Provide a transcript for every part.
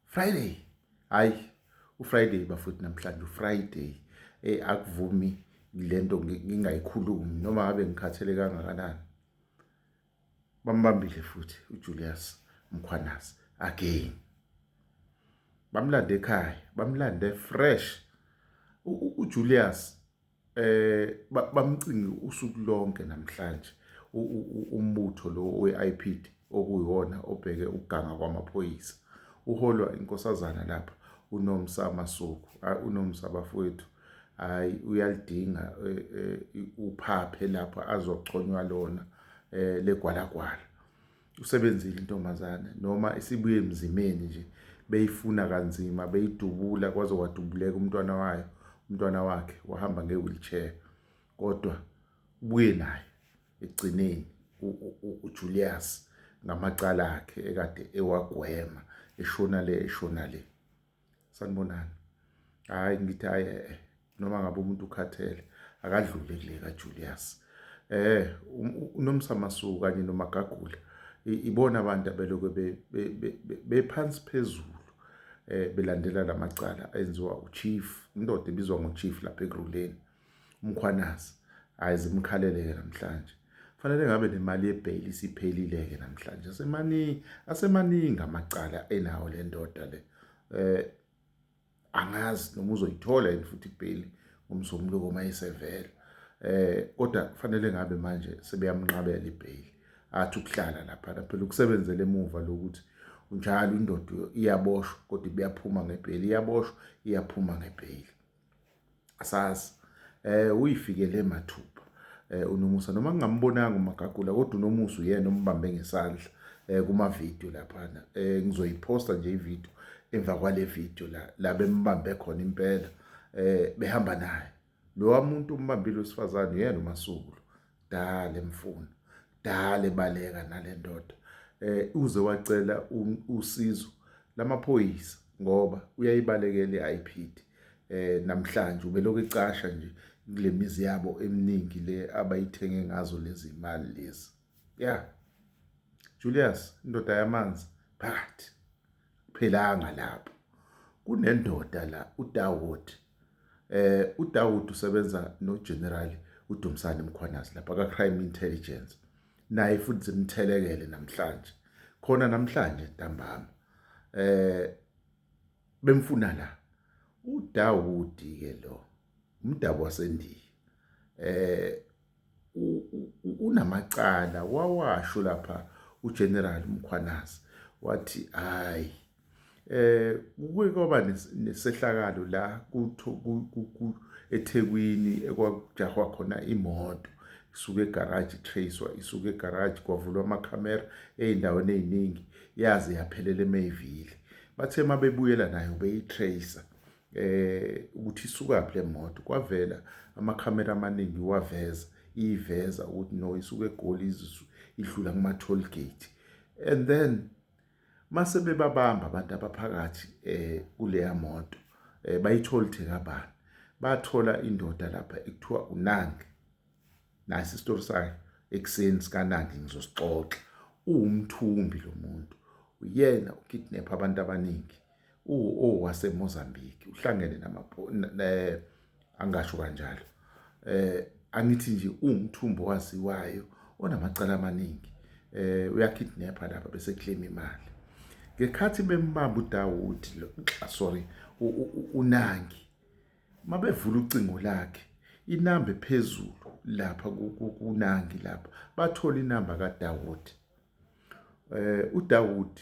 Friday. Hayi, uFriday bafuthu namhlanje uFriday. Akuvumi lento ngingayikhulumi noma ngabe ngikhathele kangakanani. Bambambile futhi uJulius Mkhwanazi again. Bamlande ekhaya, bamlande fresh. uJulius bamcinga usuku lonke namhlanje umbutho lo weIPD okuyiwona obheke ukuganga kwamaphoyisa. Uholwa inkosazana lapha uNomsa Masuku. uNomsa bafowethu hayi uyalidinga uphaphe lapha azogconywa lona legwalagwala. Usebenzile intombazana noma isibuye emzimeni nje beyifuna kanzima beyidubula kwaze kwadubuleka umntwana wakhe wahamba ngewheelchair, kodwa ubuye naye egcineni uJulius ngamacala akhe ekade ewagwema eshona le. Sanibonani. Hayi ngithi hayi noma ngabe umuntu ukhathele akadlule kule kaJulius. uNomsa Masuku kanye noMagagula ibona abantu abeloku bephansi phezulu belandela lamacala enziwa uChief, indoda ebizwa ngoChief lapha eGruleni, uMkhwanazi. Hayi zimkhalele namhlanje. Fanele ngabe nemali yebail isiphelile namhlanje. Asemaningi amacala enawo le ndoda le. Angazi noma uzoyithola yini futhi ibail ngomsombuluko mayisevela. Kodwa kufanele ngabe manje sebeyamnqabela ibail. Athi ukuhlala lapha phela ukusebenzela emuva lokuthi njalo indoda iyaboshwa kodwa iyaphuma ngebail, iyaboshwa iyaphuma ngebail. Asazi uyifikele mathupha uNomusa noma ngingambonanga uMagagula kodwa uNomusa uyena ombambe ngesandla kuma video lapha. Ngizoyiposta nje ivideo emva kwale video la bembambe khona impela behamba naye. Lo muntu umbambile wesifazane uyena uMasuku. Dale mfuna, dale baleka nale ndoda. Uze wacela usizo lamaphoyisa ngoba uyayibalekela iIPD. Namhlanje ubeloko icasha nje kule mizi yabo eminingi le abayithenge ngazo lezi imali lezi. Julius indoda yamanzi phakathi phelanga lapho. Kunendoda la uDawud. uDawud usebenza noGeneral uDumsane Mkhwanazi lapha ka-Crime Intelligence. Naye futhi zimthelekele namhlanje. Khona namhlanje ntambama. Bemfuna la. uDawud ke lo umdabu wasendiya. Unamacala wawasho lapha uGeneral Mkhwanazi wathi hayi kuke kwaba nesehlakalo la eThekwini ekwakujahwa khona imoto isuke egarage isuke egarage kwavulwa amakhamera ey'ndaweni ey'ningi yaze yaphelela eMayville. Bathe mabebuyela nayo beyitracer ukuthi isukaphi le moto, kwavela amakhamera amaningi iveza ukuthi no isuke eGoli idlula kuma-toll gate. And then mase bebabamba abantu abaphakathi kuleya moto bayithola kabani, bathola indoda lapha ekuthiwa uNangi. Nasi isitori sakhe ekuseni sikaNangi ngizosixoxa. Uwumthumbi lo muntu, uyena ukidnap abantu abaningi, waseMozambique, uhlangene angasho kanjalo. Angithi nje uwumthumbi owaziwayo onamacala amaningi. Uyakidnapha lapha bese claim imali. Ngekhathi bembamba uDawud uNangi, mabevula ucingo lakhe inamba ephezulu lapha kuNangi lapha bathola inamba kaDawud. uDawud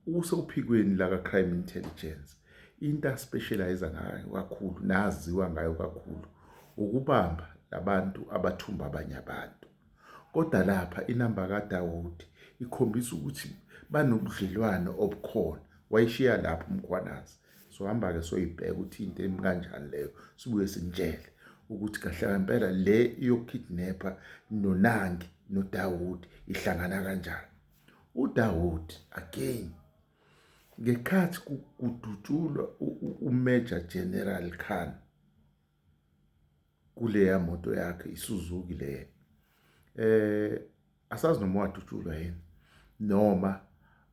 usewuphikweni la ka-Crime Intelligence. Into aspecialize ngayo kakhulu naziwa ngayo kakhulu ukubamba labantu abathumba abanye abantu. Kodwa lapha inamba kaDawud ikhombisa ukuthi banobudlelwano obukhona. Wayishiya lapho uMkhwanazi. So hamba ke soyibheka ukuthi into emkanjani leyo sibuye sinitshele ukuthi kahle ngempela le yokidnapper noNangi noDawud ihlangana kanjani. uDawud again ngekhathi kudutshulwa uMajor General Khan kuleya moto yakhe iSuzuki le. Asazi noma wadutshulwa yini noma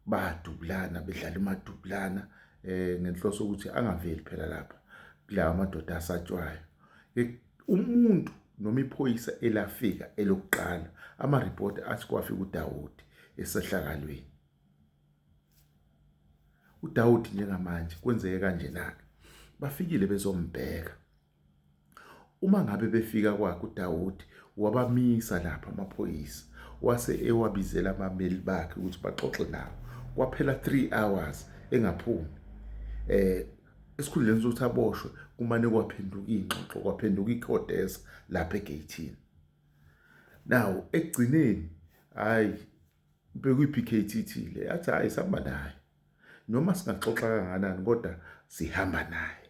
badubulana bedlala imadubulana ngenhloso ukuthi angaveli phela lapha kulawa madoda asatshwayo. Umuntu noma iphoyisa elafika elokuqala ama-report athi kwafika uDawudi esehlakalweni. uDawudi njengamanje kwenzeke kanjena-ke, bafikile bezombheka. Uma ngabe befika kwakhe uDawudi wabamisa lapha amaphoyisa, wase ewabizela abameli bakhe ukuthi baxoxe nawo. Kwaphela 3 hours engaphumi. Esikhundleni sokuthi aboshwe kumane kwaphenduka ingxoxo, kwaphenduka ikhodesa lapha egeyithini. Now ekugcineni hayi bekwi-PKTT le yathi hayi sihamba naye. Noma singaxoxa kanganani kodwa sihamba naye.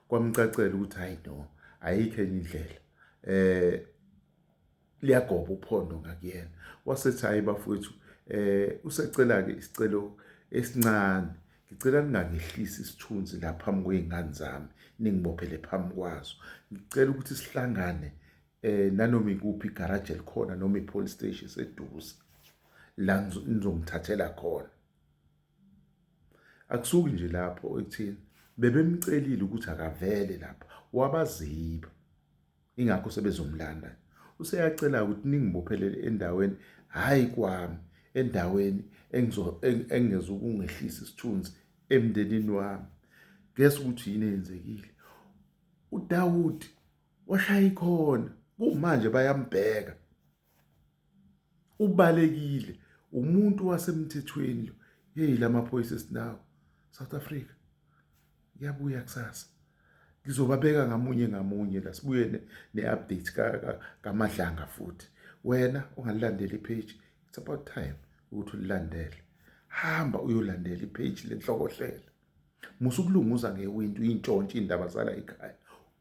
Kwamcacela ukuthi hayi no, ayikho enye indlela. Liyagoba uphondo ngakuyena. Wasethi hayi bafowethu, usecela-ke isicelo esincane. Ngicela ningangehlisi isithunzi la phambi kwey'ngane zami, ningibophele phambi kwazo. Ngicela ukuthi sihlangane nanoma ikuphi igaraji elikhona noma i-police station eseduze la nizongithathela khona. Akusuki nje lapho ekuthini bebemcelile ukuthi akavele lapha, wabaziba. Ingakho sebezomlanda. Useyacela ukuthi ningibophelele endaweni, hayi kwami, endaweni engezukungehlisa isithunzi emndenini wami. Guess ukuthi yini eyenzekile? uDawudi washaya ikhona. Kumanje bayambheka. Ubalekile, umuntu wasemthethweni lo. Hey, lamaphoyisa esinawo South Africa. Kuyabuya kusasa. Ngizobabeka ngamunye ngamunye la sibuye ne-update kaMadlanga futhi. Wena ungalilandela ipage, it's about time ukuthi ulilandele. Hamba uyolandela ipage lenhlokohlela. Musukulunguza ngewinto intshontshe indaba zala ekhaya.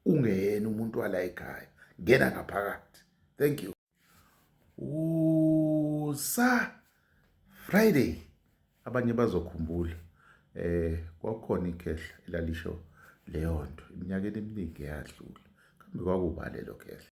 Ungeyena umuntu wala ekhaya. Ngena ngaphakathi. Thank you. Friday abanye bazokhumbula kwakukhona ikhehla elalisho leyo nto iminyakeni eminingi eyadlula. Kambe kwakubale lo khehla.